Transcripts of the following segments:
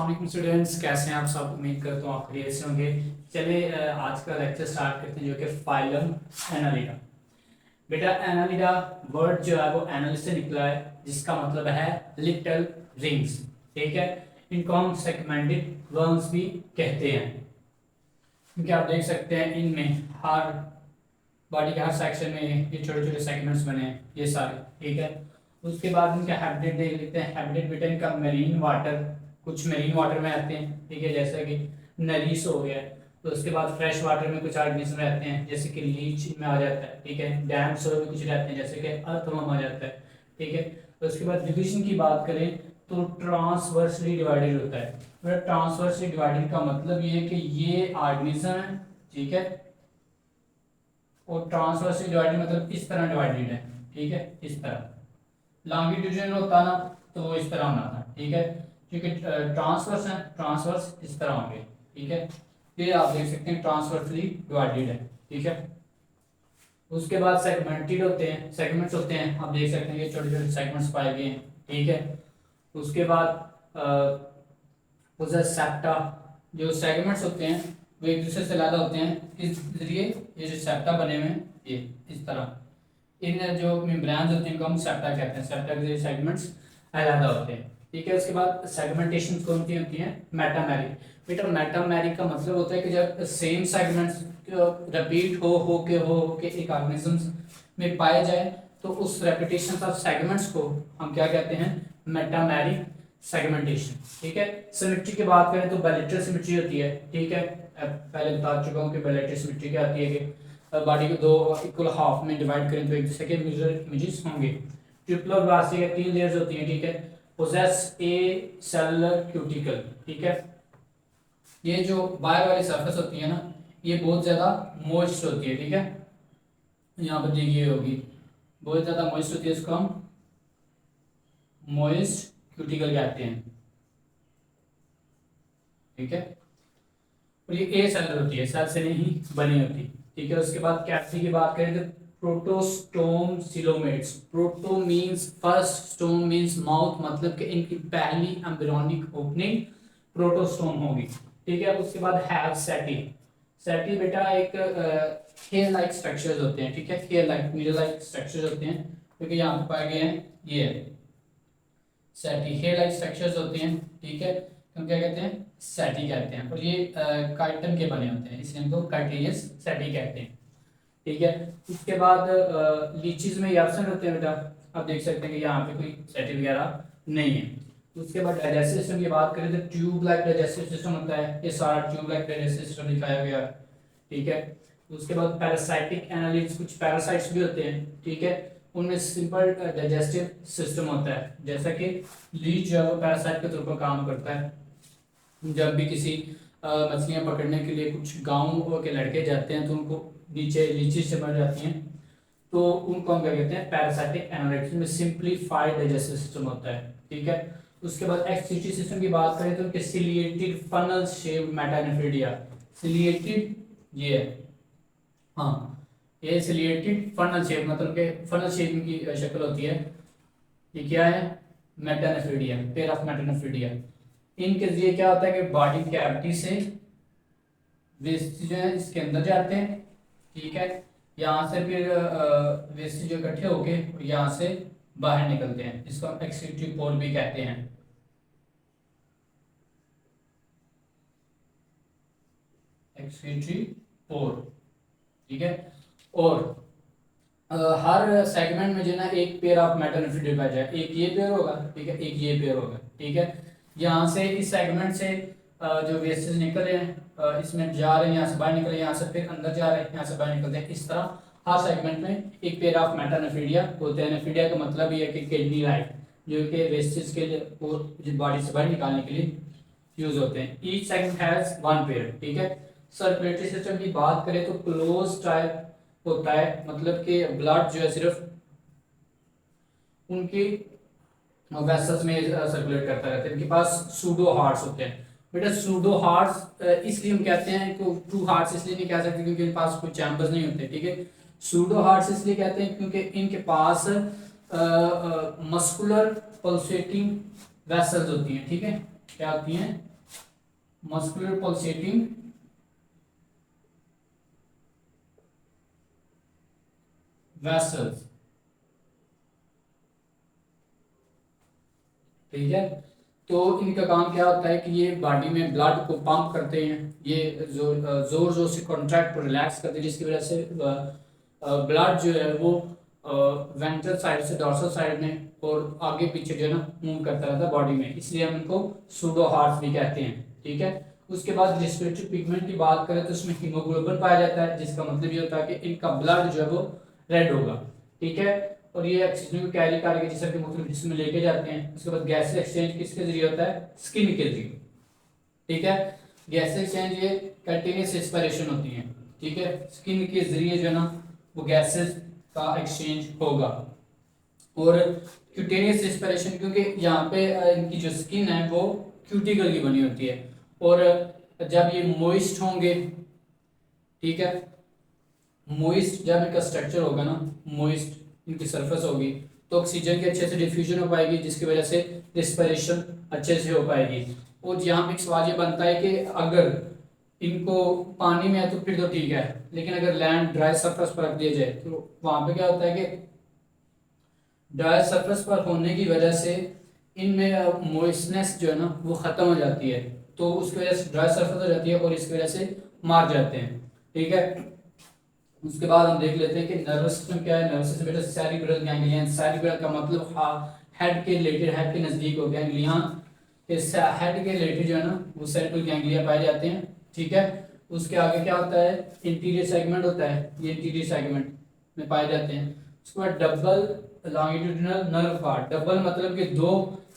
वालेकुम स्टूडेंट्स, कैसे हैं आप सब। उम्मीद करता हूँ आप खैरियत से होंगे। चलिए आज का लेक्चर स्टार्ट करते हैं, जो कि फाइलम एनालिडा। बेटा एनालिडा वर्ड जो है वो एनालिस से निकला है, जिसका मतलब है लिटिल रिंग्स। ठीक है, इनको हम सेगमेंटेड वर्म्स भी कहते हैं, क्योंकि आप देख सकते हैं इनमें हर बॉडी के हर सेक्शन में ये छोटे छोटे सेगमेंट्स बने हैं, ये सारे। ठीक है, उसके बाद इनका हैबिटेट देख लेते हैं। हैबिटेट बेटा इनका मेरीन वाटर, कुछ मेरीन वाटर में आते हैं, ठीक है, जैसा कि नरीस हो गया। तो उसके बाद फ्रेश वाटर में कुछ ऑर्गेनिज्म रहते हैं, जैसे कि लीच में आ जाता है। ठीक है, डैम सोil में कुछ रहते हैं, जैसे कि अर्थवर्म आ जाता है। ठीक है, तो उसके बाद डिवीजन की बात करें तो ट्रांसवर्सली डिवाइडेड होता है। ट्रांसवर्सली डिवाइडेड का मतलब ये है कि ये ऑर्गेनिज्म है, ठीक है, और ट्रांसवर्सली डिवाइडेड मतलब इस तरह डिवाइडेड है। ठीक है, इस तरह लॉन्गिट्यूडिनल होता ना तो वो इस तरह होना था। ठीक है, क्योंकि ट्रांसवर्स है, ट्रांसवर्स इस तरह होंगे। ठीक है, ये आप देख सकते हैं ट्रांसवर्सली डिवाइडेड है। ठीक है, उसके बाद सेगमेंटेड होते हैं, सेगमेंट्स होते हैं, आप देख सकते हैं ये छोटे छोटे सेगमेंट्स पाए गए हैं। ठीक है, उसके बाद सेप्टा, जो सेगमेंट्स होते हैं वो एक दूसरे से अलग होते हैं, इस जरिए ये जो सेप्टा बने हुए हैं ये इस तरह इन जो मेम्ब्रेन्स होते हैं इनको हम सेप्टा कहते हैं। सेप्टा के सेगमेंट्स अलग होते हैं। ठीक है, उसके बाद सेगमेंटेशन कौन सी होती है? मेटामेरिक। बेटा मेटामेरिक का मतलब होता है कि जब सेम सेगमेंट्स रिपीट हो के एक ऑर्गेनिजम्स में पाए जाए तो उस रेपिटेशन ऑफ सेगमेंट्स को हम क्या कहते हैं? Metameric segmentation. ठीक है, सिमेट्री की बात करें तो बायलैटरल सिमेट्री होती है। ठीक है, पहले बता चुका हूँ कि बायलैटरल सिमेट्री क्या आती है कि बॉडी को दो इक्वल हाफ में डिवाइड करें तो एक दूसरे के मिरर इमेजेस होंगे। ट्रिपल ग्लास के 3 लेयर्स होती हैं। ठीक है, पोजेस ए सेलुलर क्यूटिकल। ठीक है, ये जो बाहर वाली सरफेस होती है ना, ये बहुत ज्यादा मॉइस्ट होती है। ठीक है, यहाँ पर देखिए होगी बहुत ज्यादा मॉइस्ट होती है, इसको हम मॉइस्ट क्यूटिकल कहते हैं। ठीक है, और ये ए सेलुलर होती है, सेल से नहीं बनी होती। ठीक है, उसके बाद कैप्सी की बात करें तो protostome coelomates. Proto means first, stome means mouth, मतलब कि इनकी पहली एम्ब्रियोनिक ओपनिंग प्रोटोस्टोम होगी। ठीक है, उसके बाद हैव सेटी। सेटी बेटा एक हेयर लाइक स्ट्रक्चर्स होते हैं। ठीक है, hair like needle like structures होते हैं, क्योंकि यहाँ पे पाए गए हैं ये सेटी हेयर लाइक स्ट्रक्चर्स होते हैं। ठीक है, हम क्या कहते हैं? सेटी कहते हैं, और ये काइटन के बने होते हैं, इसलिए इनको कार्टिलियस सेटी कहते हैं। ठीक है, उसके बाद लीचीज में एब्सेंट होते हैं बेटा, आप देख सकते हैं कि यहाँ पे कोई सेटी वगैरह नहीं है। उसके बाद डाइजेस्टिव सिस्टम की बात करें तो ट्यूब लाइक डाइजेस्टिव सिस्टम होता है, ये सारा ट्यूब लाइक डाइजेस्टिव सिस्टम दिखाया गया। ठीक है, उसके बाद पैरासाइटिक एनालिट्स, कुछ पैरासाइट्स भी होते हैं। ठीक है, उनमें सिंपल डाइजेस्टिव सिस्टम होता है, जैसा कि लीच जो है वो पैरासाइट के तौर पर काम करता है। जब भी किसी मछलियां पकड़ने के लिए कुछ गांव के लड़के जाते हैं तो उनको नीचे लीची से मर जाती हैं, तो उनको हम क्या कहते हैं? पैरासाइटिक एनालिटिक्स में सिंप्लीफाइड डाइजेस्टिव सिस्टम होता है। ठीक है, उसके बाद एक्सक्रीटरी सिस्टम की बात करें तो उनके ciliated funnel shape metanephridia. Ciliated ये है, हाँ, ये सिलिएटेड फनल शेप, मतलब के फनल शेप की शक्ल होती है। ये क्या है? Metanephridia, pair of metanephridia. इनके जरिए क्या होता है कि बॉडी कैविटी से वेस्ट जो है इसके अंदर जाते हैं। ठीक है, यहाँ से फिर वेस्ट जो इकट्ठे होके यहाँ से बाहर निकलते हैं, इसको हम एक्सक्रीटरी पोर भी कहते हैं। एक्सक्रीटरी पोर। ठीक है, और हर सेगमेंट में जो है ना एक पेयर ऑफ मेटानेफ्रिडिया पाया जाए, एक ये पेयर होगा, ठीक है, एक ये पेयर होगा। ठीक है, यहाँ से इस सेगमेंट से जो वेस्टेज निकल रहे हैं इसमें जा रहे हैं, यहाँ से बाहर निकल रहे हैं, यहाँ से फिर अंदर जा रहे हैं, यहाँ से बाहर निकलते हैं। इस तरह हर सेगमेंट में एक पेयर ऑफ मेटानेफ्रिडिया होते हैं। नेफ्रिडिया का मतलब ये है कि किडनी लाइक, जो कि वेस्टेज के लिए बॉडी से बाहर निकालने के लिए यूज होते हैं। Each segment has one pair. ठीक है, सर्कुलेटरी सिस्टम की बात करें तो क्लोज टाइप होता है, मतलब कि ब्लड जो है सिर्फ उनकी वेसल्स में सर्कुलेट करता रहता है। इनके पास सूडो हार्ट्स होते हैं। बेटा सूडो हार्ट्स इसलिए हम कहते हैं कि ट्रू हार्ट्स इसलिए नहीं कह सकते क्योंकि इनके पास कोई चैम्बर्स नहीं होते। ठीक है, सूडो हार्ट्स इसलिए कहते हैं क्योंकि इनके पास मस्कुलर पल्सेटिंग वेसल्स होती हैं। ठीक है, क्या होती हैं? मस्कुलर पल्सेटिंग वेसल्स, ठीक है। तो इनका काम क्या होता है कि ये बॉडी में ब्लड को पंप करते हैं, ये जोर जोर से कॉन्ट्रैक्ट और रिलैक्स करते हैं, जिसकी वजह से ब्लड जो है वो वेंट्रल साइड से डोर्सल साइड में और आगे पीछे जो है ना मूव करता रहता है बॉडी में, इसलिए हम इनको सूडो हार्ट भी कहते हैं, ठीक है। उसके बाद रेस्पिरेटरी पिगमेंट की बात करें तो इसमें हीमोग्लोबिन पाया जाता है, जिसका मतलब ये होता है कि इनका ब्लड जो है वो रेड होगा, ठीक है। और ये ऑक्सीजन को कैरी करके जिसम के मुख्तलिफ हिस्सों में लेके जाते हैं। उसके बाद गैस एक्सचेंज किसके जरिए होता है, स्किन के जरिए, ठीक है। गैस एक्सचेंज ये कंटिन्यूस रेस्पिरेशन होती है, ठीक है, स्किन के जरिए जो है ना वो गैसेस का एक्सचेंज होगा। और क्यूटेनियस रेस्पिरेशन, क्योंकि यहाँ पे इनकी जो स्किन है वो क्यूटिकल की बनी होती है, और जब ये मोइस्ट होंगे, ठीक है, मोइस्ट जब इनका स्ट्रक्चर होगा ना, मोइस्ट इनकी सरफेस होगी, तो ऑक्सीजन की अच्छे से डिफ्यूजन हो पाएगी, जिसकी वजह से रिस्पिरेशन अच्छे से हो पाएगी। और यहाँ पे एक सवाल ये बनता है कि अगर इनको पानी में है तो फिर तो ठीक है, लेकिन अगर लैंड ड्राई सरफेस पर रख दिया जाए तो वहां पे क्या होता है कि ड्राई सरफेस पर होने की वजह से इनमें मॉइस्टनेस जो है ना वो खत्म हो जाती है, तो उसकी वजह से ड्राई सरफेस हो जाती है और इसकी वजह से मार जाते हैं, ठीक है। उसके बाद हम देख लेते हैं कि नर्वस सिस्टम क्या है। नर्वस सिस्टम बेटा सेरिब्रल गैंग्लियन, सेरिब्रल का मतलब हेड के रिलेटेड, हेड के नजदीक हो, गैंग्लियन इस हेड के रिलेटेड जो है ना वो सेरिब्रल गैंग्लिया पाए जाते हैं, ठीक है। उसके आगे क्या होता है, इंटीरियर सेगमेंट होता है, ये इंटीरियर सेगमेंट में पाए जाते हैं। उसके बाद double longitudinal nerve card, double मतलब कि दो,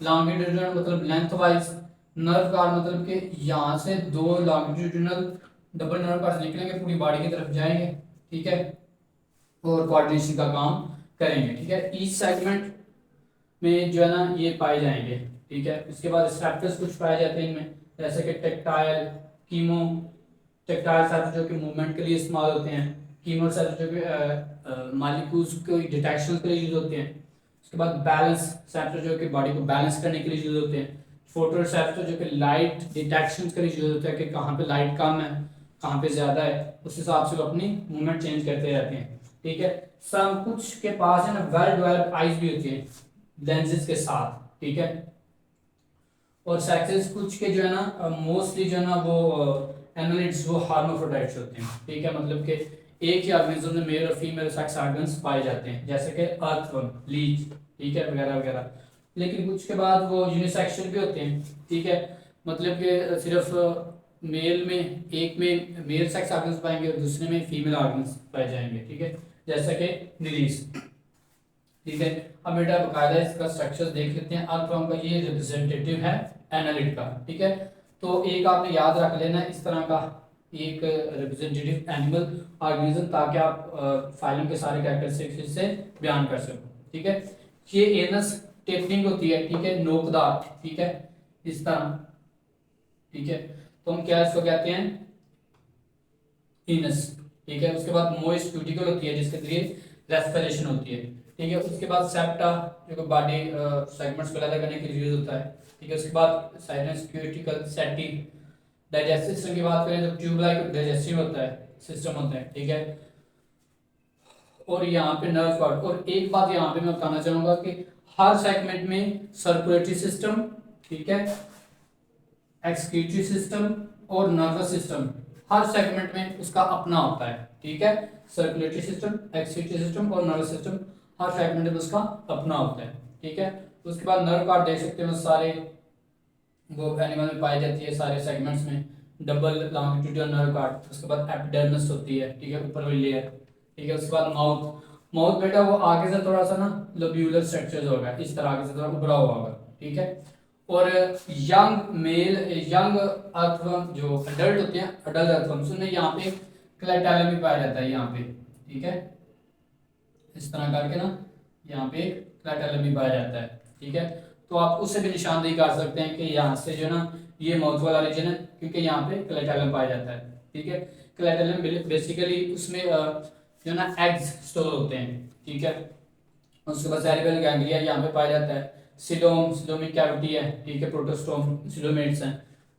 लॉन्गिट्यूडिनल मतलब लेंथ वाइज, नर्व कार्ड मतलब कि यहाँ से दो लॉन्गिट्यूडिनल डबल नर्व कार्ड निकलेंगे, पूरी बॉडी की तरफ जाएंगे, ठीक है, और कोऑर्डिनेशन का काम करेंगे, ठीक है। ईच सेगमेंट में जो है ना ये पाए जाएंगे, ठीक है। उसके बाद स्ट्रक्चर्स कुछ पाए जाते हैं इनमें, जैसे कि टेक्टाइल, कीमो, टेक्टाइल सेल्स जो कि मूवमेंट के लिए इस्तेमाल होते हैं, कीमो सेल्स जो कि मॉलिक्यूल्स को डिटेक्शन के लिए यूज होते हैं। उसके बाद बैलेंस सेल्स जो कि बॉडी को बैलेंस करने के लिए यूज होते हैं। फोटो सेल्स जो कि लाइट डिटेक्शन के लिए यूज होते हैं कि कहाँ पे लाइट कम है, कहाँ पे ज्यादा है, उस हिसाब से वो अपनी मूवमेंट चेंज करते रहते हैं, ठीक है। सब कुछ के पास है ना वेल डेवलप्ड आईज भी होती है लेंसेज के साथ, ठीक है। और सेक्सेस कुछ के जो है ना मोस्टली जो है ना वो एनालिड्स वो हार्माफ्रोडाइट्स होते हैं, ठीक है, मतलब कि एक ही ऑर्गेनिज्म में मेल और फीमेल सेक्स ऑर्गन्स पाए जाते हैं, जैसे कि अर्थवर्म, लीच, ठीक है, वगैरह वगैरह। लेकिन कुछ के बाद वो यूनिसेक्सुअल भी होते हैं, ठीक है, मतलब कि सिर्फ मेल में एक में मेल सेक्स ऑर्गन्स पाएंगे और दूसरे में फीमेल ऑर्गन्स पाए जाएंगे, ठीक है, जैसा कि रिलीज, ठीक है। अब बेटा बकायदा इसका स्ट्रक्चर देख लेते हैं। अर्थवर्म का ये रिप्रेजेंटेटिव है एनालिड का, ठीक है। तो एक आपने याद रख लेना इस तरह का एक रिप्रेजेंटेटिव एनिमल ऑर्गेनिज्म, ताकि आप फाइलम के सारे कैरेक्टरिस्टिक्स से बयान कर सको, ठीक है। ये एनस टेपरिंग होती है, ठीक है, नोकदार, ठीक है, इस तरह, ठीक है। तो हम क्या इसको कहते हैं, इनस, ठीक है। उसके बाद मोइस्ट क्यूटिकल होती है जिसके जरिए रेस्पिरेशन होती है, ठीक है। उसके बाद सेप्टा जो बॉडी सेगमेंट्स को अलग करने के लिए यूज होता है, ठीक है। उसके बाद साइलेंस क्यूटिकल सेटी, डाइजेस्टिव सिस्टम की बात करें तो ट्यूब लाइक डाइजेस्टिव होता है, सिस्टम होता है, ठीक है। और यहाँ पे नर्व कॉर्ड, और एक बात यहाँ पे मैं बताना चाहूंगा कि हर सेगमेंट में सर्कुलेटरी सिस्टम, ठीक है, एक्सक्रीटरी सिस्टम और नर्वस सिस्टम, हर सेगमेंट में उसका अपना होता है, ठीक है। सर्कुलेटरी सिस्टम, एक्सक्रीटरी सिस्टम और नर्वस सिस्टम हर सेगमेंट में उसका अपना होता है, ठीक है। उसके बाद नर्व कार्ड देख सकते हैं, सारे वो एनिमल में पाई जाती है, सारे सेगमेंट्स में डबल लॉन्गिट्यूडिनल नर्व कार्ड। उसके बाद एपिडर्मिस होती है, ठीक है, ऊपर वाली लेयर, ठीक है। उसके बाद माउथ, माउथ बेटा वो आगे से थोड़ा सा ना लोब्यूलर स्ट्रक्चर होगा, इस तरह आगे से थोड़ा उभरा हुआ होगा, ठीक है। और यंग मेल, यंग अर्थवर्म जो अडल्ट होते हैं, अडल्ट अर्थवर्म्स उनमें यहाँ पे क्लेटैलम भी पाया जाता है यहाँ पे, ठीक है, इस तरह करके ना यहाँ पे क्लेटैलम भी पाया जाता है, ठीक है। तो आप उससे भी निशानदेही कर सकते हैं कि यहाँ से जो ना ये माउथ वाला रीजन है, क्योंकि यहाँ पे क्लेटैलम पाया जाता है, ठीक है। क्लेटैलम बेसिकली उसमें जो ना एग्स स्टोर होते हैं, ठीक है। उसके बाद सेरिब्रल गैंग्लिया यहाँ पे पाया जाता है। सिलोम, सिलोमिक कैविटी है, ठीक है, प्रोटोस्टोम, सिलोमेट्स हैं।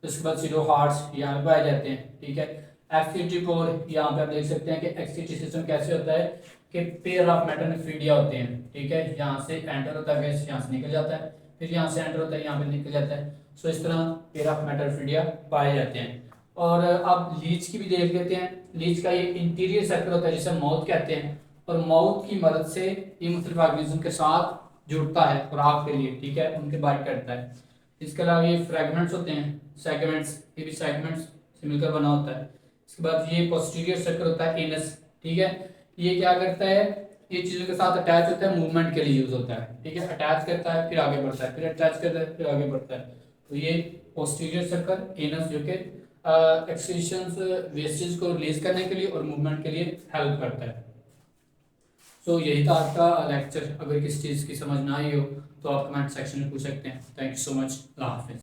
उसके बाद सीरो हार्ट्स यहाँ पे पाए जाते हैं, ठीक है। एक्सिटिपोर, यहाँ पे आप देख सकते हैं कि एक्सिटी सिस्टम कैसे होता है कि पेयर ऑफ मेटल फ्रीडिया होते हैं, ठीक है। यहाँ से एंटर होता है गैस, यहाँ से निकल जाता है, फिर यहाँ से एंटर होता है, यहाँ पे निकल जाता है। सो इस तरह पेयर ऑफ मेटल फ्रीडिया पाए जाते हैं। और अब लीच की भी देख लेते हैं। लीच का ये इंटीरियर सर्कल होता है जिसे माउथ कहते हैं, और माउथ की मदद से ये मुख्तलिफ ऑर्गेनिज्म के साथ जुड़ता है खुराक के लिए, ठीक है, उनके बाइट करता है। इसके अलावा ये फ्रेगमेंट्स होते हैं, सेगमेंट्स, ये भी सेगमेंट्स से मिलकर बना होता है। इसके बाद ये पोस्टीरियर सर्कल होता है, एनस, ठीक है। ये क्या करता है, ये चीज़ों के साथ अटैच होता है, मूवमेंट के लिए यूज होता है, ठीक है। अटैच करता है फिर आगे बढ़ता है, फिर अटैच करता है फिर आगे बढ़ता है। तो ये पोस्टीरियर सर्कल एनस जो कि एक्सक्रीशंस वेस्टेज को रिलीज करने के लिए और मूवमेंट के लिए हेल्प करता है। सो यही था आपका लेक्चर। अगर किसी चीज़ की समझ ना आई हो तो आप कमेंट सेक्शन में पूछ सकते हैं। Thank you so much. अल्लाह हाफिज़।